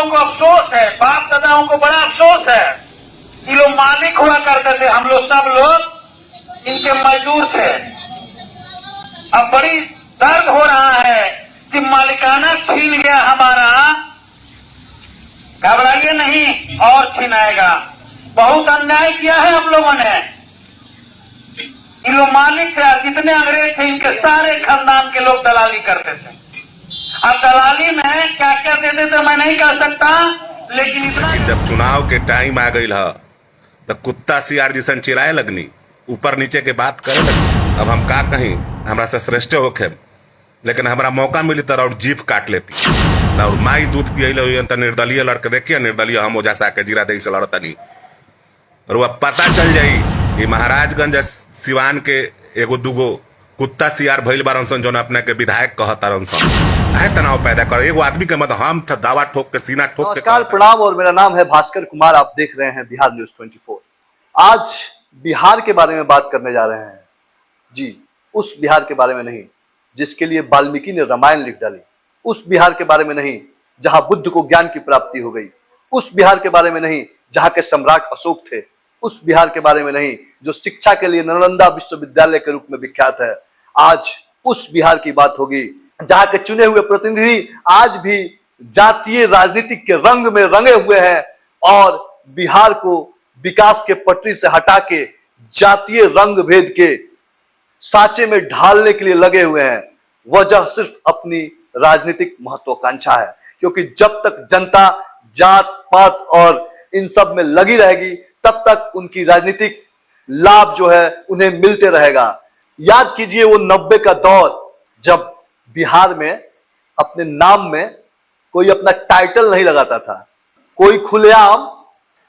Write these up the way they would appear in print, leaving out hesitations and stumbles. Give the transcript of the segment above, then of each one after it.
लोगों को अफसोस है, बाप दादाओं को बड़ा अफसोस है। ये लोग मालिक हुआ करते थे, हम लोग सब लोग इनके मजदूर थे। अब बड़ी दर्द हो रहा है कि मालिकाना छीन गया हमारा। घबराइए नहीं, और छीनाएगा। बहुत अन्याय किया है हम लोगों ने। ये लोग मालिक थे, जितने अंग्रेज थे इनके सारे खानदान के लोग दलाली करते थे। अब दलाली में क्या क्या देते थे मैं नहीं कह सकता, लेकिन इतना जब चुनाव के टाइम आ गई है तो कुत्ता सियार जैसन चिल्लाए लगनी, ऊपर नीचे के बात करे लगनी। अब हम का कहीं, हमरा से श्रेष्ठ होखे, लेकिन हमरा मौका मिली तरह और जीभ काट लेती ना। और माई दूध पिए तो निर्दलीय लड़के देखिए, निर्दलीय हम ओजा सा के जीरा दही से लड़ता नहीं। और वह पता चल जाई ये महाराजगंज सिवान के एगो दूगो कुत्ता सियार भइल बारन सन, जौन अपने के विधायक कहतारन सन। है तनाव पैदा कर एगो आदमी के मत हम दावा ठोक के सीना ठोक के। नमस्कार, प्रणाम, और मेरा नाम है भास्कर कुमार। आप देख रहे हैं बिहार न्यूज 24। आज बिहार के बारे में बात करने जा रहे हैं। जी, उस बिहार के बारे में नहीं जिसके लिए वाल्मीकि ने रामायण लिख डाली, उस बिहार के बारे में नहीं जहां बुद्ध को ज्ञान की प्राप्ति हो गई, उस बिहार के बारे में नहीं जहां के सम्राट अशोक थे, उस बिहार के बारे में नहीं जो शिक्षा के लिए नालंदा विश्वविद्यालय के रूप में विख्यात है। आज उस बिहार की बात होगी जहां के चुने हुए प्रतिनिधि आज भी जातीय राजनीति के रंग में रंगे हुए हैं और बिहार को विकास के पटरी से हटा के जातीय रंग भेद के सांचे में ढालने के लिए लगे हुए हैं। वजह सिर्फ अपनी राजनीतिक महत्वाकांक्षा है, क्योंकि जब तक जनता जात पात और इन सब में लगी रहेगी तब तक उनकी राजनीतिक लाभ जो है उन्हें मिलते रहेगा। याद कीजिए वो 90 का दौर जब बिहार में अपने नाम में कोई अपना टाइटल नहीं लगाता था, कोई खुलेआम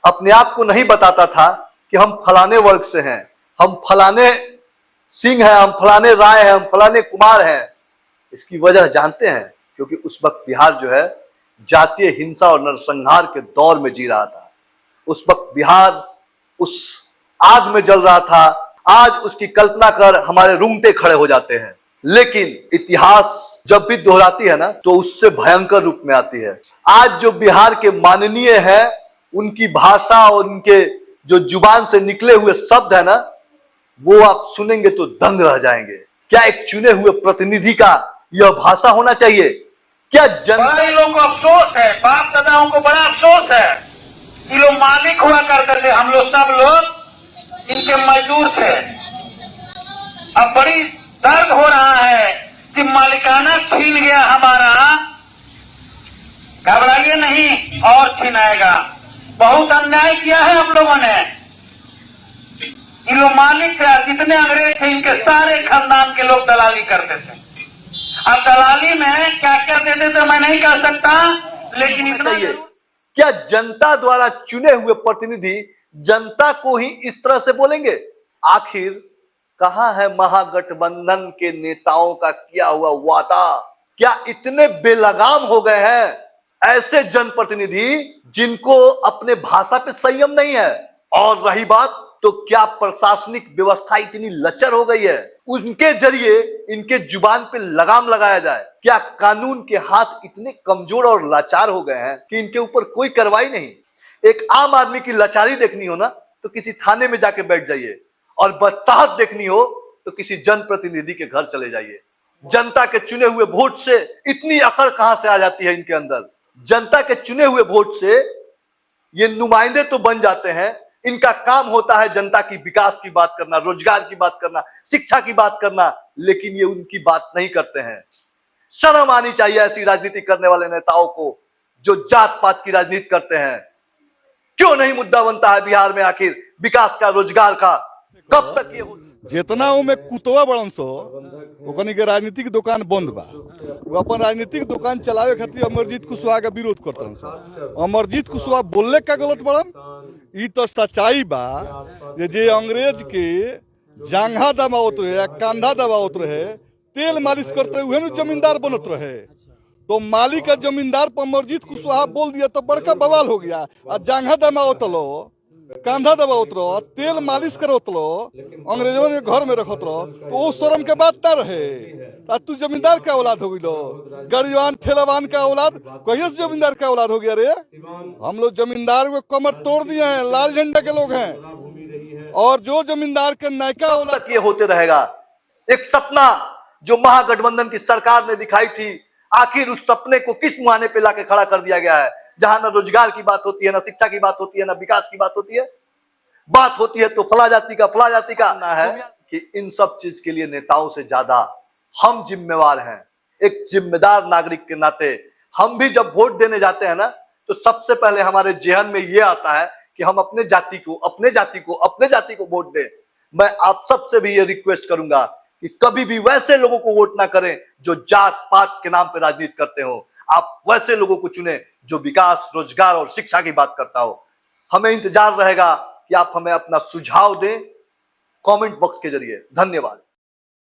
अपने आप को नहीं बताता था कि हम फलाने वर्ग से हैं, हम फलाने सिंह हैं, हम फलाने राय हैं, हम फलाने कुमार हैं। इसकी वजह जानते हैं, क्योंकि उस वक्त बिहार जो है जातीय हिंसा और नरसंहार के दौर में जी रहा था। उस वक्त बिहार उस आग में जल रहा था। आज उसकी कल्पना कर हमारे रूंगटे खड़े हो जाते हैं, लेकिन इतिहास जब भी दोहराती है ना तो उससे भयंकर रूप में आती है। आज जो बिहार के माननीय है, उनकी भाषा और उनके जो जुबान से निकले हुए शब्द है ना, वो आप सुनेंगे तो दंग रह जाएंगे। क्या एक चुने हुए प्रतिनिधि का यह भाषा होना चाहिए? क्या बड़ा लोगों को अफसोस है, बाप दादाओं को बड़ा अफसोस है। ये लोग मालिक हुआ करते थे, हम लोग सब लोग इनके मजदूर थे। अब बड़ी दर्द हो रहा है कि मालिकाना छीन गया हमारा। घबराइए नहीं, और छीनाएगा। बहुत अन्याय किया है हम लोगों ने। ये लोग मालिक थे, जितने अंग्रेज थे इनके सारे खानदान के लोग दलाली करते थे। अब दलाली में क्या क्या देते थे मैं नहीं कह सकता, लेकिन इतना चाहिए। क्या जनता द्वारा चुने हुए प्रतिनिधि जनता को ही इस तरह से बोलेंगे? आखिर कहां है महागठबंधन के नेताओं का किया हुआ वादा? क्या इतने बेलगाम हो गए हैं ऐसे जनप्रतिनिधि जिनको अपने भाषा पे संयम नहीं है? और रही बात, तो क्या प्रशासनिक व्यवस्था इतनी लचर हो गई है उनके जरिए इनके जुबान पे लगाम लगाया जाए? क्या कानून के हाथ इतने कमजोर और लाचार हो गए हैं कि इनके ऊपर कोई कार्रवाई नहीं? एक आम आदमी की लाचारी देखनी हो ना तो किसी थाने में जाके बैठ जाइए, और बदसाहत देखनी हो तो किसी जनप्रतिनिधि के घर चले जाइए। जनता के चुने हुए वोट से इतनी अकड़ कहां से आ जाती है इनके अंदर? जनता के चुने हुए वोट से ये नुमाइंदे तो बन जाते हैं, इनका काम होता है जनता की विकास की बात करना, रोजगार की बात करना, शिक्षा की बात करना, लेकिन ये उनकी बात नहीं करते हैं। शर्म आनी चाहिए ऐसी राजनीति करने वाले नेताओं को जो जात पात की राजनीति करते हैं। क्यों नहीं मुद्दा बनता है बिहार में आखिर विकास का, रोजगार का? कब तक ये हो? जितना में कुतवा बड़न सो ओकनी के राजनीतिक दुकान बंद बा। वो अपन राजनीतिक दुकान चलावे खातिर अमरजीत कुशवाहा का विरोध करतन सो। अमरजीत कुशवाहा बोलले का गलत बड़न? ई तो सच्चाई बा जे अंग्रेज के जांघा दबावत रहे, कंधा दबावत रहे, तेल मालिश करते हुए न जमींदार बनत रहे। तो मालिक का जमींदार पर अमरजीत कुशवाहा बोल दिया तो बड़का बवाल हो गया। और जांघा दबावत लो कांधा दबावत रहो, तेल मालिश करत रहो, अंग्रेजों ने घर में रखत रहो, तो वो शर्म के बात ना रहे। तू जमींदार का औलाद हो गिलो, गरीबान ठेलावान का औलाद, कहिए से जमींदार का औलाद हो गया रे। हम लोग जमींदार को कमर तोड़ दिए हैं, लाल झंडा के लोग हैं। और जो जमींदार के नायका औलाद ये होते रहेगा। एक सपना जो महागठबंधन की सरकार ने दिखाई थी, आखिर उस सपने को किस मुहाने पे लाके खड़ा कर दिया गया है, जहां ना रोजगार की बात होती है, ना शिक्षा की बात होती है, ना विकास की बात होती है। बात होती है तो फला जाति का ना है कि इन सब चीज के लिए नेताओं से ज्यादा हम जिम्मेवार हैं। एक जिम्मेदार नागरिक के नाते हम भी जब वोट देने जाते हैं ना, तो सबसे पहले हमारे जेहन में यह आता है कि हम अपने जाति को वोट दें। मैं आप सबसे भी ये रिक्वेस्ट करूंगा कि कभी भी वैसे लोगों को वोट ना करें जो जात पात के नाम पर राजनीति करते हो। आप वैसे लोगों को चुने जो विकास, रोजगार और शिक्षा की बात करता हो। हमें इंतजार रहेगा कि आप हमें अपना सुझाव दें कमेंट बॉक्स के जरिए। धन्यवाद।